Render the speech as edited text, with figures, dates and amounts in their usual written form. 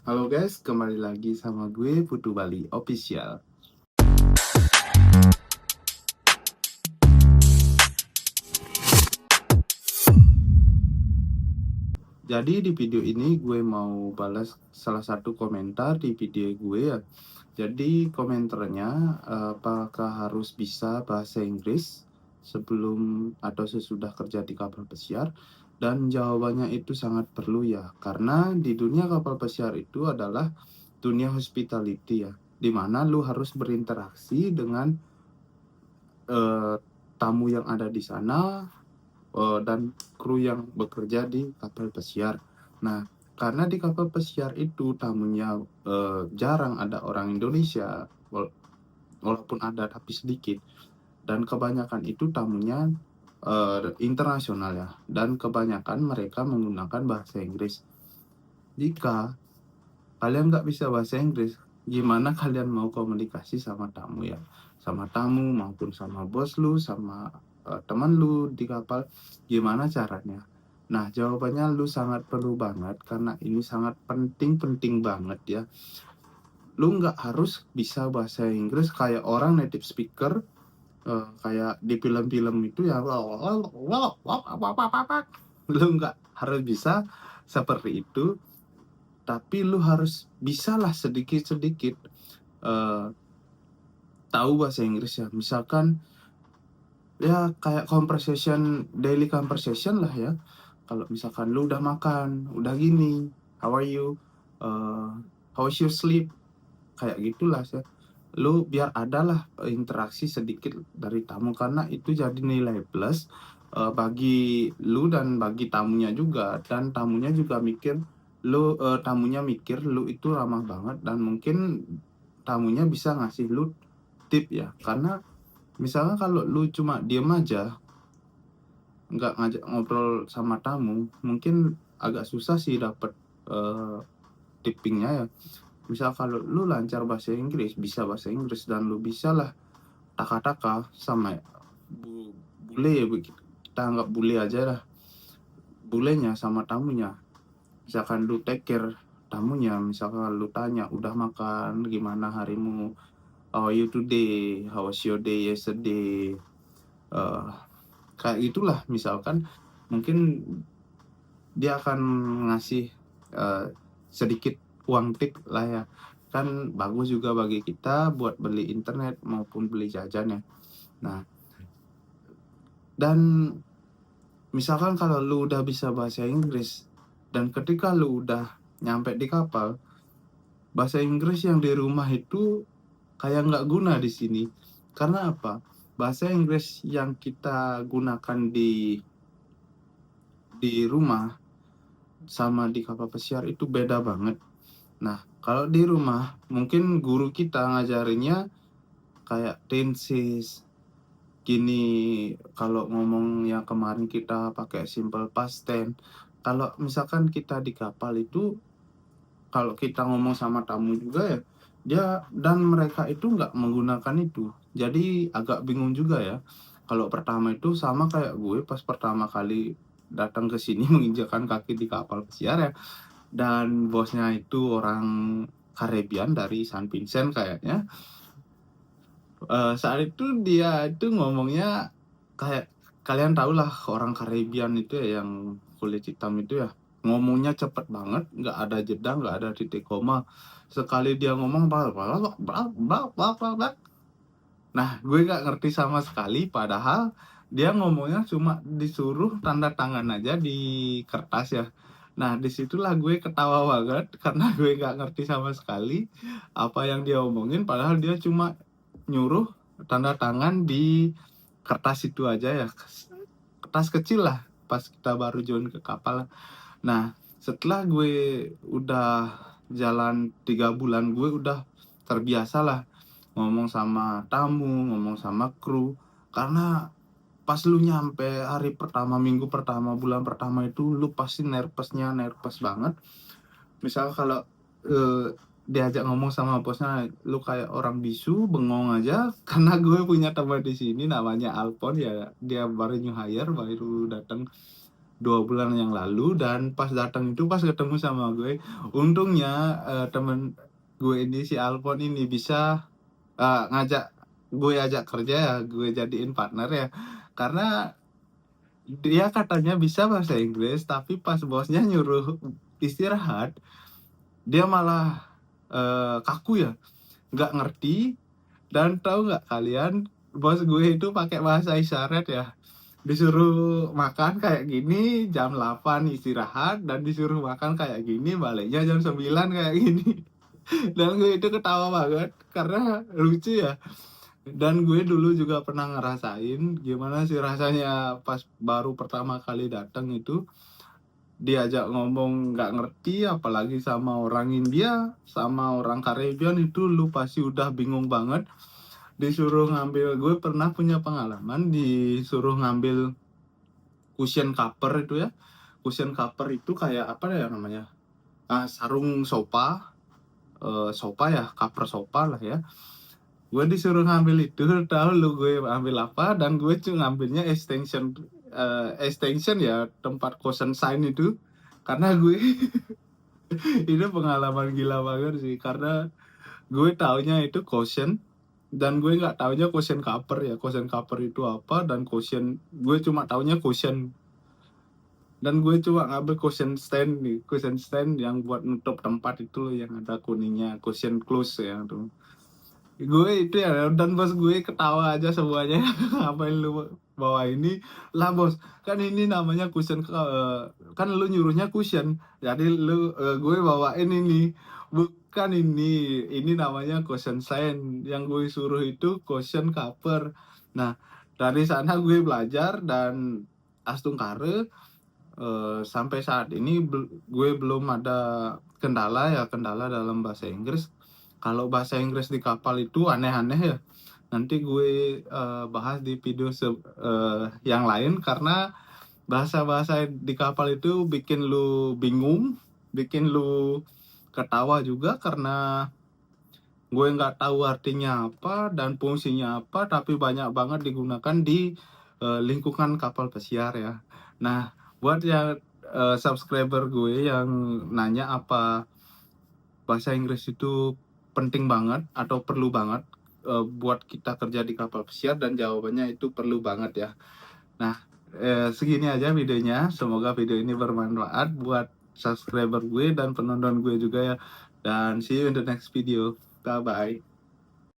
Halo guys, kembali lagi sama gue Putu Bali Official. Jadi di video ini gue mau balas salah satu komentar di video gue ya. Jadi komentarnya, apakah harus bisa bahasa Inggris sebelum atau sesudah kerja di kapal pesiar? Dan jawabannya itu sangat perlu ya, karena di dunia kapal pesiar itu adalah dunia hospitality ya, dimana lu harus berinteraksi dengan tamu yang ada di sana dan kru yang bekerja di kapal pesiar. Nah, karena di kapal pesiar itu tamunya jarang ada orang Indonesia, walaupun ada tapi sedikit, dan kebanyakan itu tamunya internasional ya, dan kebanyakan mereka menggunakan bahasa Inggris. Jika kalian nggak bisa bahasa Inggris, gimana kalian mau komunikasi sama tamu ya? Sama tamu maupun sama bos lu, sama teman lu di kapal, gimana caranya? Nah, jawabannya lu sangat perlu banget, karena ini sangat penting banget ya. Lu nggak harus bisa bahasa Inggris kayak orang native speaker, kayak di film-film itu ya. Lu nggak harus bisa seperti itu, tapi lu harus bisalah sedikit-sedikit tahu bahasa Inggris ya. Misalkan ya kayak daily conversation lah ya. Kalau misalkan lu udah makan, udah gini, how are you, how's your sleep, kayak gitulah ya. Lu biar adalah interaksi sedikit dari tamu, karena itu jadi nilai plus bagi lu dan bagi tamunya juga. Dan tamunya juga mikir tamunya mikir lu itu ramah banget, dan mungkin tamunya bisa ngasih lu tip ya. Karena misalnya kalau lu cuma diem aja, nggak ngajak ngobrol sama tamu, mungkin agak susah sih dapet tippingnya ya. Misal kalau lu lancar bahasa Inggris, bisa bahasa Inggris, dan lu bisa lah taka-taka sama bule ya, kita anggap bule aja lah, bulenya sama tamunya. Misalkan lu take care tamunya, misalkan lu tanya, udah makan, gimana harimu, how are you today, how was your day yesterday, kayak itulah. Misalkan mungkin dia akan ngasih sedikit uang tip lah ya. Kan bagus juga bagi kita buat beli internet maupun beli jajan ya. Nah, dan misalkan kalau lu udah bisa bahasa Inggris, dan ketika lu udah nyampe di kapal, bahasa Inggris yang di rumah itu kayak nggak guna di sini. Karena apa? Bahasa Inggris yang kita gunakan di rumah sama di kapal pesiar itu beda banget. Nah, kalau di rumah mungkin guru kita ngajarinnya kayak tenses gini. Kalau ngomong yang kemarin kita pakai simple past tense. Kalau misalkan kita di kapal itu, kalau kita ngomong sama tamu juga ya, dia dan mereka itu nggak menggunakan itu. Jadi agak bingung juga ya. Kalau pertama itu sama kayak gue pas pertama kali datang ke sini menginjakan kaki di kapal pesiar ya, dan bosnya itu orang Caribbean dari San Vincent kayaknya. Saat itu dia itu ngomongnya kayak, kalian tau lah orang Caribbean itu ya, yang kulit hitam itu ya, ngomongnya cepet banget, nggak ada jeda, nggak ada titik koma. Sekali dia ngomong nah, gue nggak ngerti sama sekali, padahal dia ngomongnya cuma disuruh tanda tangan aja di kertas ya. Nah, disitulah gue ketawa banget karena gue nggak ngerti sama sekali apa yang dia omongin, padahal dia cuma nyuruh tanda tangan di kertas itu aja ya, kertas kecil lah, pas kita baru join ke kapal. Nah, setelah gue udah jalan 3 bulan, gue udah terbiasa lah ngomong sama tamu, ngomong sama kru. Karena pas lu nyampe hari pertama, minggu pertama, bulan pertama itu lu pasti nervous banget. Misal kalau diajak ngomong sama bosnya, lu kayak orang bisu, bengong aja. Karena gue punya teman di sini namanya Alpon ya, dia baru new hire, baru datang 2 bulan yang lalu, dan pas datang itu pas ketemu sama gue, untungnya temen gue ini si Alfon ini bisa ngajak gue ajak kerja ya, gue jadiin partner ya. Karena dia katanya bisa bahasa Inggris, tapi pas bosnya nyuruh istirahat, dia malah kaku ya, nggak ngerti. Dan tahu nggak kalian, bos gue itu pakai bahasa isyarat ya. Disuruh makan kayak gini jam 8 istirahat, dan disuruh makan kayak gini baliknya jam 9 kayak gini. Dan gue itu ketawa banget karena lucu ya. Dan gue dulu juga pernah ngerasain gimana sih rasanya pas baru pertama kali datang itu, diajak ngomong nggak ngerti, apalagi sama orang India, sama orang Caribbean, itu lu pasti udah bingung banget. Disuruh ngambil, gue pernah punya pengalaman disuruh ngambil cushion cover itu ya. Cushion cover itu kayak apa ya namanya? Sarung sofa, sofa ya, cover sofa lah ya. Gue disuruh ngambil itu, tahu lu gue ambil apa? Dan gue cuma ngambilnya extension ya, tempat cushion sign itu. Karena gue itu pengalaman gila banget sih, karena gue taunya itu cushion, dan gue nggak taunya cushion cover ya. Cushion cover itu apa, dan cushion gue cuma taunya cushion. Dan gue cuma ngambil cushion stand nih, cushion stand yang buat nutup tempat itu loh, yang ada kuningnya, cushion close ya tuh. Gue itu ya, dan bos gue ketawa aja semuanya. Apa yang lu bawa ini lah bos, kan ini namanya cushion, kan lu nyuruhnya cushion, jadi gue bawain ini, bukan ini namanya cushion sign, yang gue suruh itu cushion cover. Nah, dari sana gue belajar, dan astungkare sampai saat ini gue belum ada kendala dalam bahasa Inggris. Kalau bahasa Inggris di kapal itu aneh-aneh ya. Nanti gue bahas di video yang lain, karena bahasa-bahasa di kapal itu bikin lu bingung, bikin lu ketawa juga, karena gue nggak tahu artinya apa dan fungsinya apa, tapi banyak banget digunakan di lingkungan kapal pesiar ya. Nah, buat yang subscriber gue yang nanya apa bahasa Inggris itu penting banget atau perlu banget buat kita kerja di kapal pesiar, dan jawabannya itu perlu banget ya. Nah, segini aja videonya. Semoga video ini bermanfaat buat subscriber gue dan penonton gue juga ya. Dan see you in the next video. Bye bye.